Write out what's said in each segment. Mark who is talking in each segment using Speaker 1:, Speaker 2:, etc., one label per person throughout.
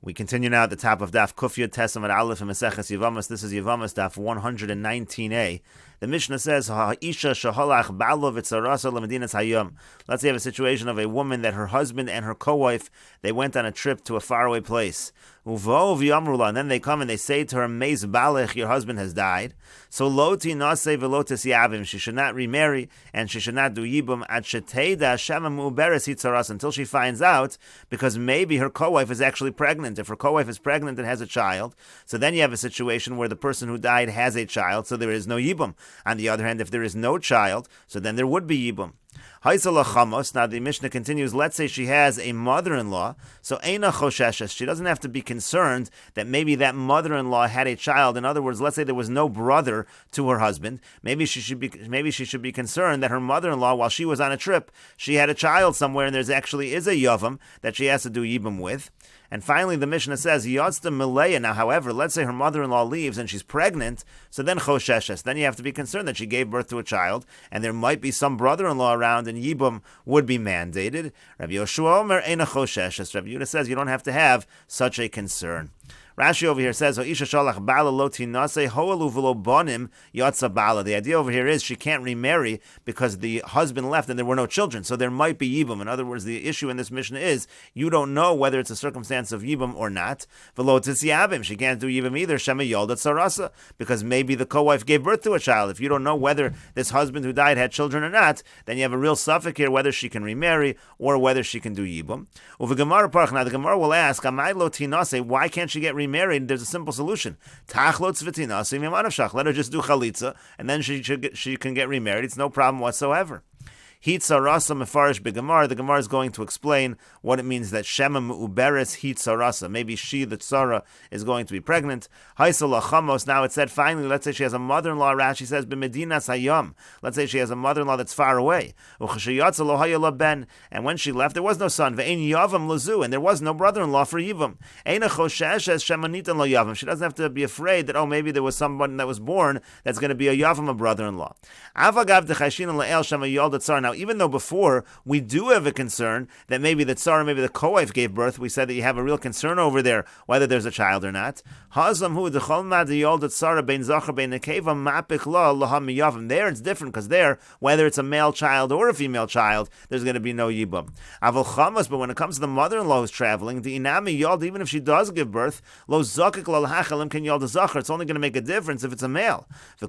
Speaker 1: We continue now at the top of Daf Kufyud Tesamad Aleph and Mesechet Yevamos. This is Yevamos Daf 119a. The Mishnah says, "Ha'isha shaholach ba'alo v'tzarasa lemedinas hayom." Let's say you have a situation of a woman that her husband and her co-wife, they went on a trip to a faraway place. Uvo v'yamrula, and then they come and they say to her, "Meiz balech, your husband has died. So loti nase velotis yavim." She should not remarry and she should not do yibum at sheteida shema mu'beres hitzaras, until she finds out, because maybe her co-wife is actually pregnant. If her co-wife is pregnant and has a child, so then you have a situation where the person who died has a child, so there is no yibum. On the other hand, if there is no child, so then there would be yibum. Now the Mishnah continues, let's say she has a mother-in-law, so eina chosheshes, she doesn't have to be concerned that maybe that mother-in-law had a child. In other words, let's say there was no brother to her husband, maybe she should be concerned that her mother-in-law, while she was on a trip, she had a child somewhere and there's actually is a yavam that she has to do yibum with. And finally, the Mishnah says, Yotzta Mileya. Now, however, let's say her mother-in-law leaves and she's pregnant, so then Chosheshes. Then you have to be concerned that she gave birth to a child, and there might be some brother-in-law around, and Yibum would be mandated. Rabbi Yoshua Omer Eina Chosheshes. Rabbi Yehuda says you don't have to have such a concern. Rashi over here says, the idea over here is she can't remarry because the husband left and there were no children, so there might be yibum. In other words, the issue in this Mishnah is you don't know whether it's a circumstance of yibum or not. She can't do yibum either, shema yoldat sarasa, because maybe the co-wife gave birth to a child. If you don't know whether this husband who died had children or not, then you have a real suffix here whether she can remarry or whether she can do yibum. Now the Gemara will ask, why can't she get remarried? There's a simple solution. Let her just do chalitza, and then she can get remarried. It's no problem whatsoever. Hitzarasa mefarish begamar. The Gemara is going to explain what it means that Shema Mu'beres Hitzarasa. Maybe she, the Tzara, is going to be pregnant. Haisala Chamos. Now it said finally, let's say she has a mother-in-law. Rashi says b'medinas hayam. Let's say she has a mother-in-law that's far away. And when she left, there was no son. Ve'ein yavam lazu, and there was no brother-in-law for yivam. Eina choshesh as shemanitan lo yavam. She doesn't have to be afraid that maybe there was someone that was born that's going to be a yavam, a brother-in-law. Avagav dechashin le'el shema yoldat tzar. Now, even though before we do have a concern that maybe the tzara, maybe the co-wife gave birth, we said that you have a real concern over there whether there's a child or not. There it's different because there, whether it's a male child or a female child, there's going to be no yibum. But when it comes to the mother-in-law who's traveling, the inami yald, even if she does give birth, it's only going to make a difference if it's a male. To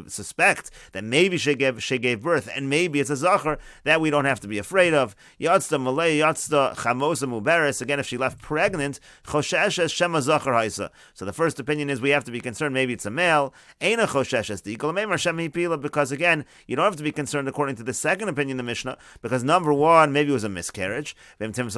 Speaker 1: suspect that maybe she gave birth, and maybe it's a zachar, that we don't have to be afraid of. Yatzta malay, yatzta chamosa muberes. Again, if she left pregnant, chosheshes shema zachar haisa. So the first opinion is we have to be concerned. Maybe it's a male. Eina chosheshes diikol meimer shema hipila. Because again, you don't have to be concerned according to the second opinion of the Mishnah, because number one, maybe it was a miscarriage. And even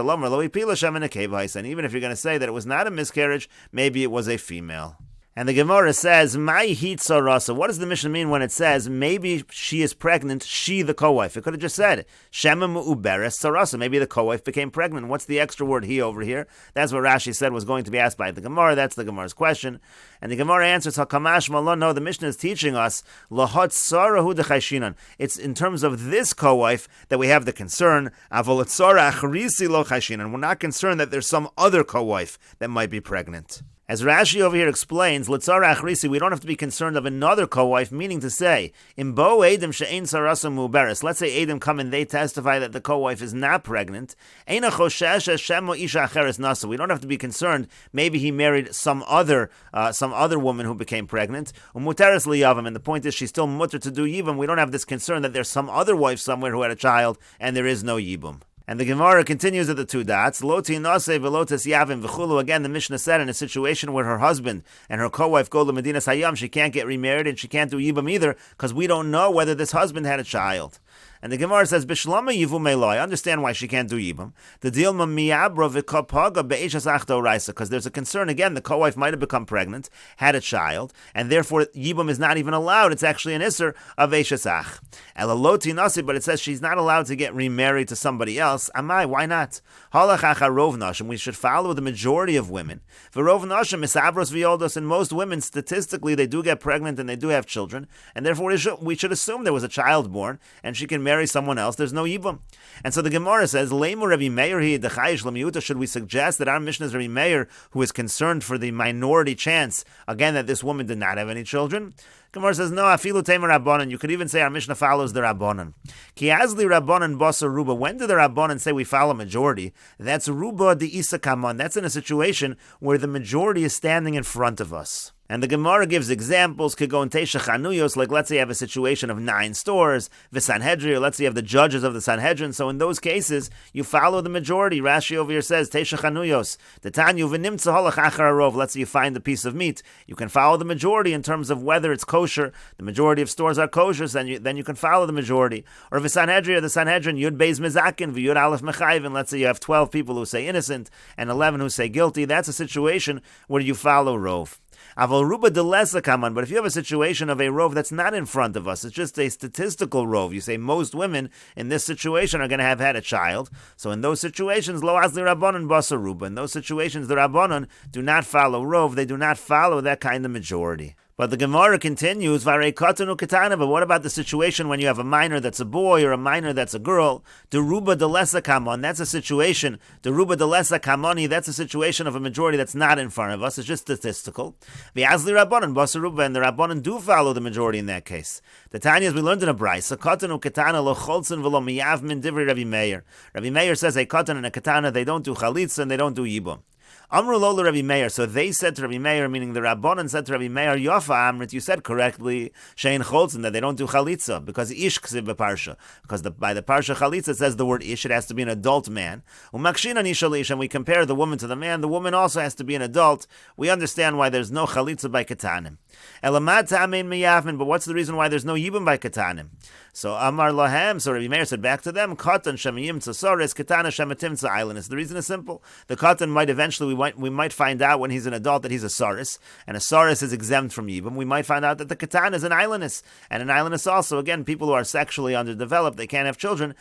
Speaker 1: if you're going to say that it was not a miscarriage, maybe it was a female. And the Gemara says, "My hitzarasa." What does the Mishnah mean when it says maybe she is pregnant? She, the co-wife. It could have just said Shema mu'beres sarasa. Maybe the co-wife became pregnant. What's the extra word he over here? That's what Rashi said was going to be asked by the Gemara. That's the Gemara's question. And the Gemara answers, "Hakamash malon." No, the Mishnah is teaching us lahot sarahu dechayshinan. It's in terms of this co-wife that we have the concern. Avol tzara achrisi lo chayshinan. We're not concerned that there's some other co-wife that might be pregnant. As Rashi over here explains, L'tzara achrisi, we don't have to be concerned of another co-wife, meaning to say, Imbo Edom she'ein sarasa muberes. Let's say Edom come and they testify that the co-wife is not pregnant. Eina choshesh shemo isha acheres nasa. We don't have to be concerned. Maybe he married some other woman who became pregnant. Umuteres liyavam, and the point is she's still mutter to do yibum. We don't have this concern that there's some other wife somewhere who had a child and there is no yibum. And the Gemara continues at the two dots. Loti nase velotes yavim v'chulu. Again, the Mishnah said in a situation where her husband and her co-wife go to Medinas Hayam, she can't get remarried and she can't do yibum either because we don't know whether this husband had a child. And the Gemara says, Bishlama yivu meilo. I understand why she can't do yibum. The deal miyabra v'kapaga be'eshas achto raisa, because there's a concern again. The co-wife might have become pregnant, had a child, and therefore yibum is not even allowed. It's actually an isser of eshes ach. Elaloti nasi, but it says she's not allowed to get remarried to somebody else. Amai, why not? Halach acha rov nashim. We should follow the majority of women. V'rov nashim misabros v'yoldos, and most women statistically they do get pregnant and they do have children, and therefore we should assume there was a child born and she can marry marry someone else, there's no Yibum. And so the Gemara says, Leimu Rabbi Meir hi dechayish l'miuta. Should we suggest that our Mishnah is Rabbi Meir, who is concerned for the minority chance, again, that this woman did not have any children? Gemara says, no, afilu temer Rabbanan. You could even say our Mishnah follows the Rabbanan. Ki azli Rabbanan basa ruba. When do the Rabbanan say we follow majority? That's ruba de isa kaman. That's in a situation where the majority is standing in front of us. And the Gemara gives examples, could go in Teisha Chanuyos, like let's say you have a situation of 9 stores, the Sanhedrin, or let's say you have the judges of the Sanhedrin. So in those cases, you follow the majority. Rashi over here says, Teisha Chanuyos, the Tanyu v'nimtza halach achar harov. Let's say you find a piece of meat. You can follow the majority in terms of whether it's kosher. The majority of stores are kosher, then you can follow the majority. Or if the Sanhedrin, Yud Beis Mizakin, v'Yud Aleph Mechayvin, let's say you have 12 people who say innocent and 11 who say guilty. That's a situation where you follow Rov. Aval ruba de lesa kaman, but if you have a situation of a rov that's not in front of us, it's just a statistical rov. You say most women in this situation are going to have had a child. So in those situations, lo azli rabbanon basa ruba. In those situations, the rabbanon do not follow rov. They do not follow that kind of majority. But the Gemara continues, Varei katanu katana. But what about the situation when you have a minor that's a boy or a minor that's a girl? Deruba de lesa kamon. That's a situation. Deruba de lesa kamoni. That's a situation of a majority that's not in front of us. It's just statistical. V'azli rabbanon basaruba, and the rabbanon do follow the majority in that case. The Tanyas we learned in a brayso, katanu katana lo cholzin v'lo miyav min divrei Rabbi Meir. Rabbi Meir says a katan and a katana, they don't do chalitza and they don't do yibum. Amru lo Rabbi Meir. So they said to Rabbi Meir, meaning the Rabbanan said to Rabbi Meir, Yofa Amrit, you said correctly, Shein Cholzin, that they don't do chalitza, because ish ksiv b'parsha. Because by the parsha chalitza it says the word ish, it has to be an adult man. Umakshinan ish al ish, and we compare the woman to the man, the woman also has to be an adult. We understand why there's no chalitza by katanim. Elamad ta'amein miyavmin, but what's the reason why there's no yibum by katanim? So Amar Lahem, so Rabbi Meir said back to them, Katan Shemayim Tzasaris, Katana Shematim Tzailanis. The reason is simple. The Katan might eventually, we might find out when he's an adult that he's a Saris, and a Saris is exempt from Yibum. We might find out that the Katana is an Islandess, and an Islandess also, again, people who are sexually underdeveloped, they can't have children,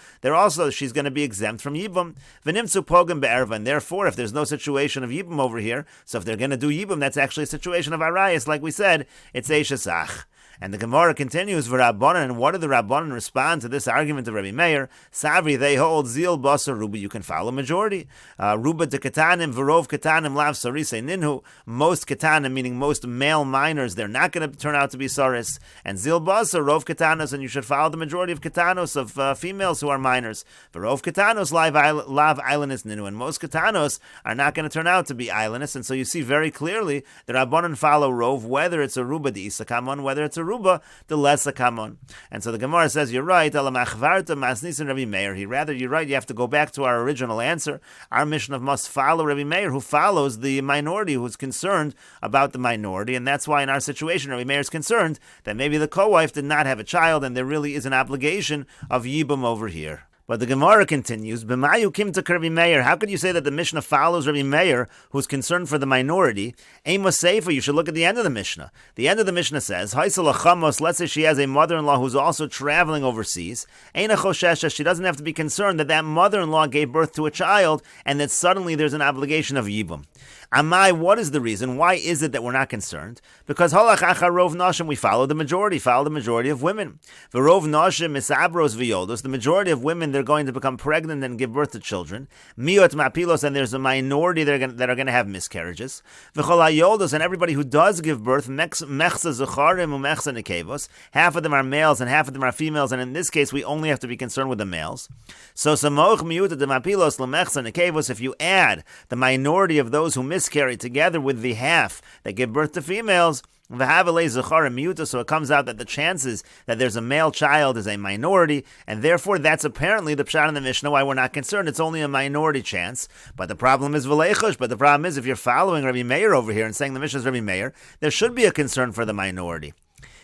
Speaker 1: she's going to be exempt from Yibum. V'nimtzu Pogam Be'erva, and therefore, if there's no situation of Yibum over here, so if they're going to do Yibum, that's actually a situation of Arayas, like we said, it's Eishasach. And the Gemara continues, V'Rabbanan, and what do the Rabbanan respond to this argument of Rabbi Meir? Savri, they hold Zil Basa Ruba, you can follow majority. Ruba de Katanim, V'rov Katanim, Lav Sarise Ninhu, most Katanim, meaning most male minors, they're not going to turn out to be Saris. And Zil Basa, Rov Katanos, and you should follow the majority of Katanos, of females who are minors. V'rov Katanos, Lav Islandess Ninhu, and most Katanos are not going to turn out to be Islandess, and so you see very clearly the Rabbanan follow Rov, whether it's a Ruba de Isakamon, whether it's a Ruba, the lesa kamon. And so the Gemara says, you're right, Rabbi Meir. Rather, you're right, you have to go back to our original answer. Our Mishnah must follow Rabbi Meir, who follows the minority, who's concerned about the minority, and that's why in our situation, Rabbi Meir is concerned that maybe the co-wife did not have a child, and there really is an obligation of Yibum over here. But the Gemara continues, B'mayu kim to Rabbi Meir. How could you say that the Mishnah follows Rabbi Meir, who's concerned for the minority? Amos Sefer, you should look at the end of the Mishnah. The end of the Mishnah says, Haisel achamos, let's say she has a mother-in-law who's also traveling overseas. Eina choshesha, she doesn't have to be concerned that that mother-in-law gave birth to a child, and that suddenly there's an obligation of Yibum. Amai, what is the reason? Why is it that we're not concerned? Because halach achar rov nashim, we follow the majority of women. V'rov nashim misabros v'yoldos, the majority of women, they're going to become pregnant and give birth to children. Miot mapilos, and there's a minority that are going to have miscarriages. V'chol hayoldos, and everybody who does give birth, mechza zecharim u'mechza nekevos, half of them are males and half of them are females, and in this case we only have to be concerned with the males. So samoch miut de mapilos l'mechza nekevos, if you add the minority of those who miscarry together with the half that give birth to females, so it comes out that the chances that there's a male child is a minority, and therefore that's apparently the pshat in the Mishnah why we're not concerned. It's only a minority chance. But the problem is v'leichush. But the problem is if you're following Rabbi Meir over here and saying the Mishnah is Rabbi Meir, there should be a concern for the minority.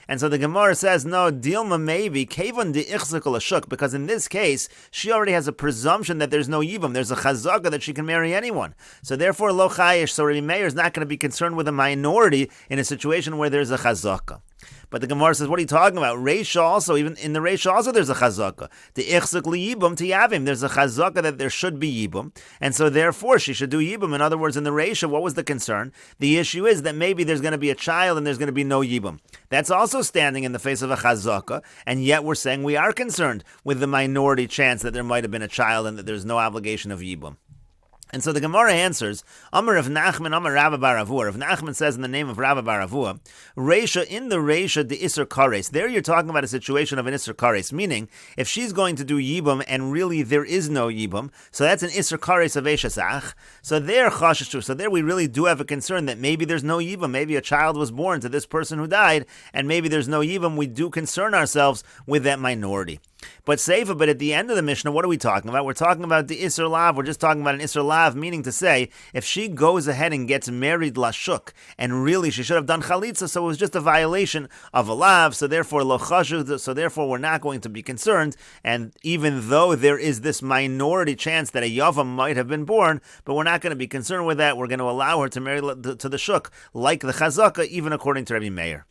Speaker 1: And so the Gemara says, no, Dilma maybe, Kevon de Ichzikul Ashuk, because in this case, she already has a presumption that there's no Yibum. There's a Chazaka that she can marry anyone. So therefore, Lo Chayish, so Rabbi Meir is not going to be concerned with a minority in a situation where there's a Chazaka. But the Gemara says, what are you talking about? Reisha also, even in the Reisha also there's a chazaka. The ichzik liyibum to yavim. There's a chazaka that there should be yibum. And so therefore she should do yibum. In other words, in the Reisha, what was the concern? The issue is that maybe there's going to be a child and there's going to be no yibum. That's also standing in the face of a chazaka. And yet we're saying we are concerned with the minority chance that there might have been a child and that there's no obligation of yibum. And so the Gemara answers, Amar Rav Nachman, Amar Rabba bar Avua. Rav Nachman says in the name of Rabba bar Avua, Reisha, in the Reisha, the Isser Kares. There you're talking about a situation of an Isser Kares, meaning if she's going to do Yibum and really there is no Yibum, so that's an Isser Kares of Eshasach. So there, Chashishu, so there we really do have a concern that maybe there's no Yibum, maybe a child was born to this person who died, and maybe there's no Yibum. We do concern ourselves with that minority. But Seifa, but at the end of the Mishnah, what are we talking about? We're talking about the Isser Lav. We're just talking about an Isser Lav, meaning to say, if she goes ahead and gets married Lashuk, and really she should have done Chalitza, so it was just a violation of a Lav, so therefore Lo Chashu, so therefore we're not going to be concerned, and even though there is this minority chance that a Yavam might have been born, but we're not going to be concerned with that, we're going to allow her to marry to the Shuk, like the Chazaka, even according to Rabbi Meir.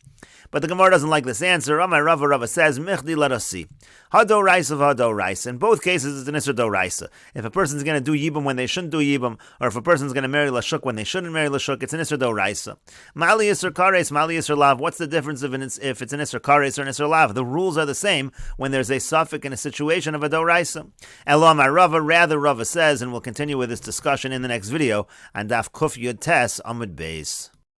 Speaker 1: But the Gemara doesn't like this answer. Amar Rava says, Mechdi, let us see. Hado Raisa, Hado Raisa. In both cases, it's an Isser Do Raisa. If a person's going to do Yibum when they shouldn't do Yibum, or if a person's going to marry Lashuk when they shouldn't marry Lashuk, it's an Isser Do Raisa. Mali Isser Kares, Mali Isser Lav. What's the difference if it's an Isser Kares or an Isser Lav? The rules are the same when there's a suffix in a situation of a Do Raisa. Elam Rava, rather Rava says, and we'll continue with this discussion in the next video, on Daf Kuf Yud Tes Amud Beis.